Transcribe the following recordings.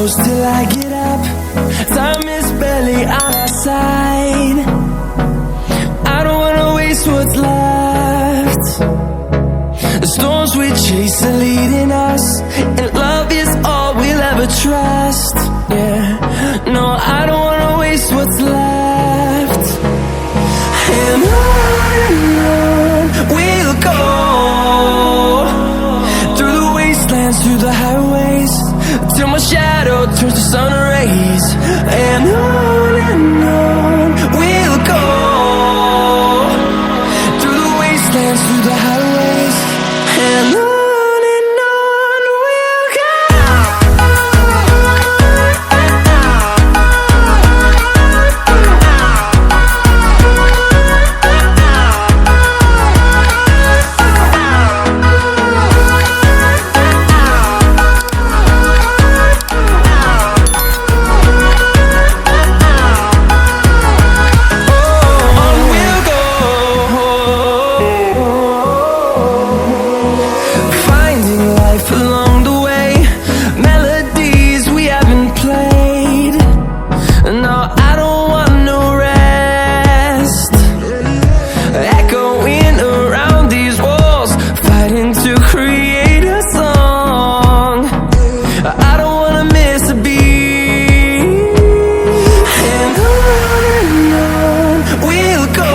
close till I get up. Time is barely on our side. I don't wanna waste what's left. The storms we chase are leading us, and love is all we'll ever trust. Yeah, no, I don't wanna waste what's left. And on we'll go, through the wastelands, through the highways, till my shadow turns to sun rays. And on we'll go, through the wastelands, through the highways, and on we'll go.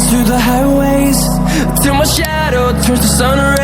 Through the highways, till my shadow turns to sun rays.